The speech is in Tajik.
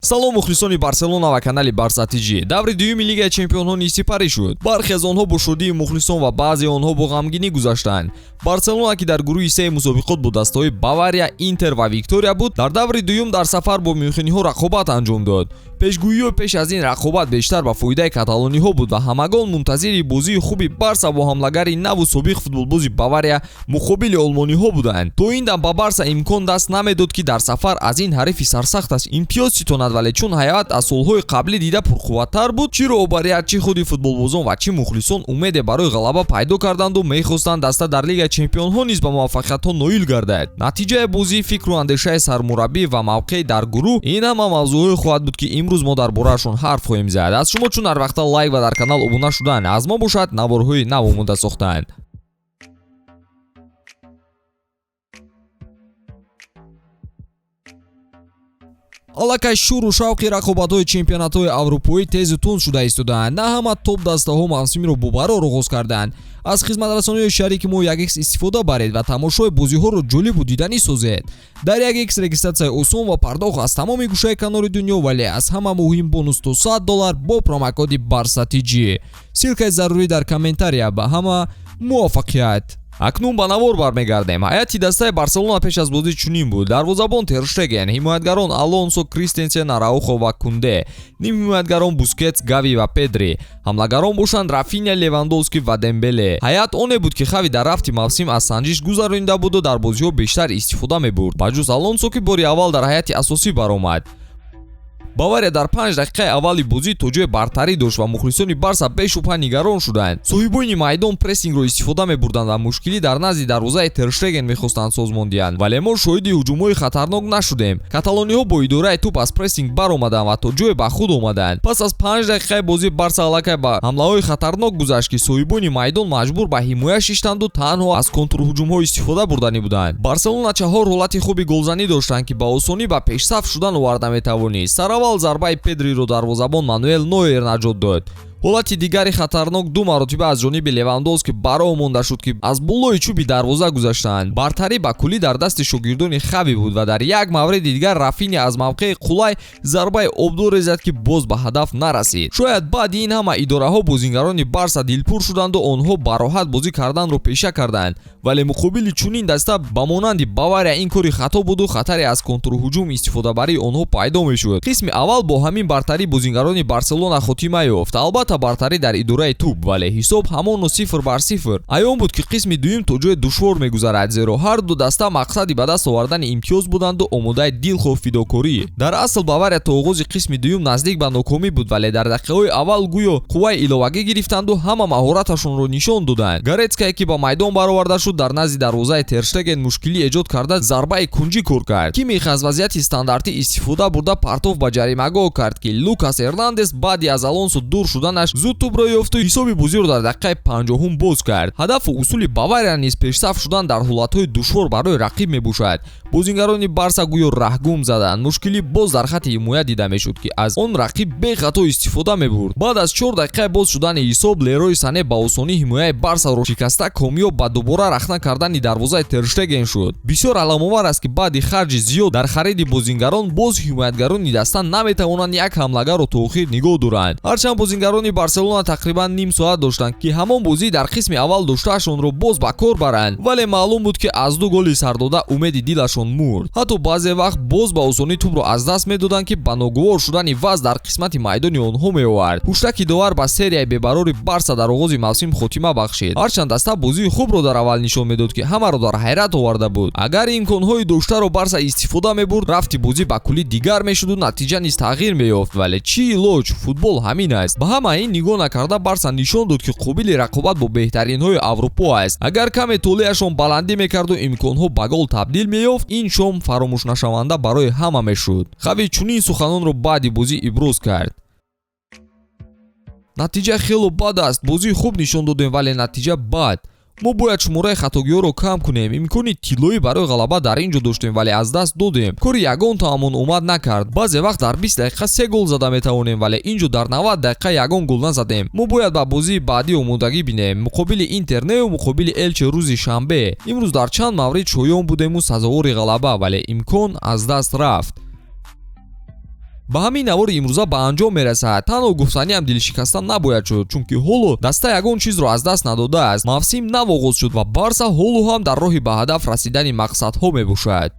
салом мухлисони Барселона ва канали Барсатиҷи. Даври дуюми Лигаи Чемпионҳо нисипарӣ шуд. Бархе аз онҳо бо шодии мухлисон ва баъзе онҳо бо ғамгинӣ гузаштанд. Барселона ки дар гурӯҳи се мусобиқот бо дастаҳои Бавария, Интер ва Виктория буд, дар даври дуюм дар сафар бо мюнхениҳо рақобат анҷом дод. пешгӯиҳо пеш аз ин рақобат бештар ба фоидаи каталониҳо буд ва ҳамагон мунтазири бозии хуби Барса бо ҳамлагари наву собиқ футболбози Бавария муқобили олмониҳо буданд. То ин дам ба Барса имкон даст намедод ки дар сафар аз ин ҳарифи сарсахташ имтиёз ситонад, вале чун ҳайат аз солҳои қаблӣ дида пурқувваттар буд, чӣ роҳбарият, чӣ худи футболбозон ва чӣ мухлисон умеде барои ғалаба пайдо карданду мехостанд даста дар Лигаи Чемпионҳо низ ба муваффақиятҳо ноил гардад. Натиҷаи бозии фикру андешаи сармураббӣ ва мавқеъ дар гурӯҳ ин ҳама мавзӯъҳое хоҳад буд ки имрӯз мо дар бораашон ҳарф хоҳем зад. Аз шумо чун ҳар вақта лайк ва дар канал обуна шудан аз мо бошад наворҳои нав омода сохтанд. аллакай шуру шавқи рақобатҳои чемпионатҳои аврупоӣ тезу тунд шуда истодаанд. На ҳама топ дастаҳо мавсимиро бобарор оғоз карданд. аз хизматрасониҳои шарики мо 1x истифода баред ва тамошои бозиҳоро ҷолибу диданӣ созед. дар 1x регистратсияи осон ва пардохт аз тамоми гӯшаи канори дунё, вале аз ҳама муҳим бонус то $100 бо промокоди Барсатиҷи. силкаи зарури дар комментария. ба ҳама муваффақият. акнун ба навор бармегардем. ҳайати дастаи Барселона пеш аз бозӣ чунин буд. дарвозабон Тер Штеген, ҳимоятгарон Алонсо, Кристенсен, Араухо ва Кунде, ним ҳимоятгарон Бускетс, Гави ва Педри, ҳамлагарон бошанд Рафиня, Левандовски ва Дембеле. ҳайат оне буд ки Хави дар рафти мавсим аз санҷиш гузаронида буду дар бозиҳо бештар истифода мебурд, ба ҷуз Алонсо ки бори аввал дар ҳайати асосӣ баромад. Бавария дар 5 дақиқаи аввали бозӣ тоҷои бартарӣ дошт ва мухлисони Барса бешубҳа нигарон шуданд. соҳибони майдон прессингро истифода мебурданд ва мушкилӣ дар назди дарвозаи Тер Штеген мехостанд созмон диҳанд, вале мо шоҳиди ҳуҷумҳои хатарнок нашудем. каталониҳо бо идораи туп аз прессинг баромаданд ва то ҷое ба худ омаданд. пас аз 5 дақиқаи бозӣ Барса аллакай ба ҳамлаҳои хатарнок гузашт ки соҳибони майдон маҷбур ба ҳимоя шиштанду танҳо аз контрҳуҷумҳо истифода бурданӣ буданд. Барселона чаҳор ҳолати хуби голзанӣ доштанд ки ба осонӣ ба пешсаф шудан оварда метавонист. зарбаи Педриро дарвозабон Мануэл Нойер наҷот дод. ҳолати дигари хатарнок ду маротиба аз ҷониби Левандовски бароҳ монда шуд ки аз болои чӯби дарвоза гузаштанд. бартарӣ ба куллӣ дар дасти шогирдони Хави буд ва дар як мавриди дигар Рафиня аз мавқеи қулай зарбаи обдоре зад ки боз ба ҳадаф нарасид. шояд баъди ин ҳама идораҳо бозингарони Барса дилпур шуданду онҳо ба роҳат бозӣ карданро пеша карданд, вале муқобили чунин даста ба монанди Бавария ин кори хато буду хатаре аз контрҳуҷум истифодабарии онҳо пайдо мешуд. қисми аввал бо ҳамин бартарӣ бозингарони Барселона хотима ёфт. албатта бартарӣ дар идораи туп, вале ҳисоб ҳамону 0-0. аён буд ки қисми дуюм то ҷои душвор мегузарад, зеро ҳар ду даста мақсади ба даст овардани имтиёз буданду омодаи дилхоҳ фидокорӣ. дар асл Бавария то оғози қисми дуюм наздик ба нокомӣ буд, вале дар дақиқаҳои аввал гӯё қувваи иловагӣ гирифтанду ҳама маҳораташонро нишон доданд. Горецкае ки ба майдон бароварда шуд дар назди дарвозаи Тер Штеген мушкилӣ эҷод карда зарбаи кунҷӣ кор кард. Кимих аз вазъияти стандартӣ истифода бурда партов ба ҷаримагоҳ кард ки Лукас Эрнандес баъди аз Алонсо дур шуданаш зуд тӯбро ёфту ҳисоби бозиро дар дақиқаи 50 боз кард. ҳадафу усули Бавария низ пешсаф шудан дар ҳолатҳои душвор барои рақиб мебошад. бозингарони Барса гӯё раҳгум заданд. мушкилӣ боз дар хати ҳимоя дида мешуд ки аз он рақиб бехато истифода мебурд. баъд аз 4 дақиқаи боз шудани ҳисоб Лерой Сане ба осонӣ ҳимояи Барсаро шикаста комёб ба дубора рахна кардани дарвозаи Тер Штеген шуд. бисёр аламовар аст ки баъди харҷи зиёд дар хариди бозингарон боз ҳимоятгарони даста наметавонанд як ҳамлагаро то охир нигоҳ доранд. ҳарчанд бозингарони Барселона тақрибан ним соат доштанд ки ҳамон бозӣ дар қисми аввал доштаашонро боз ба кор баранд, вале маълум буд ки аз ду голи сардода умеди дилашон мурд. ҳатто баъзе вақт боз ба осонӣ тӯбро аз даст медоданд ки ба ногувор шудани ваз дар қисмати майдони онҳо меовард. ҳуштаки довар ба серияи бебарори Барса дар оғози мавсим хотима бахшид. ҳарчанд даста бозии хубро дар аввал нишон медод ки ҳамаро дар ҳайрат оварда буд. агар имконҳои доштаро Барса истифода мебурд, рафти бозӣ ба куллӣ дигар мешуду натиҷа низ тағйир меёфт, вале чӣ илоҷ, футбол ҳамин аст. ба ҳама ин нигоҳ накарда Барса нишон дод ки қобили рақобат бо беҳтаринҳои Аврупо аст. агар каме толиашон баландӣ мекарду имконҳо ба гол табдил меёфт, ин шом фаромӯшнашаванда барои ҳама мешуд. Хави чунин суханонро баъди бозӣ иброз кард. натиҷа хело бад аст. бозии хуб нишон додем, вале натиҷа бад. мо бояд шумораи хатогиҳоро кам кунем. имкони тиллоӣ барои ғалаба дар ин ҷо доштем, вале аз даст додем. кори ягонтаамон омад накард. баъзе вақт дар 20 дақиқа 3 гол зада метавонем, вале ин ҷо дар 90 дақиқа ягон гол назадем. мо бояд ба бозии баъдӣ омодагӣ бинем. муқобили Интер не муқобили Элче рӯзи шанбе. имрӯз дар чанд маврид шоён будему сазовори ғалаба, вале имкон аз даст рафт. ба ҳамин навори имрӯза ба анҷом мерасад. танҳо гуфтаниам дилшикаста набояд шуд, чунки ҳоло даста ягон чизро аз даст надодааст. мавсим нав оғоз шуд ва барса ҳоло ҳам дар роҳи ба ҳадаф расидани мақсадҳо мебошад.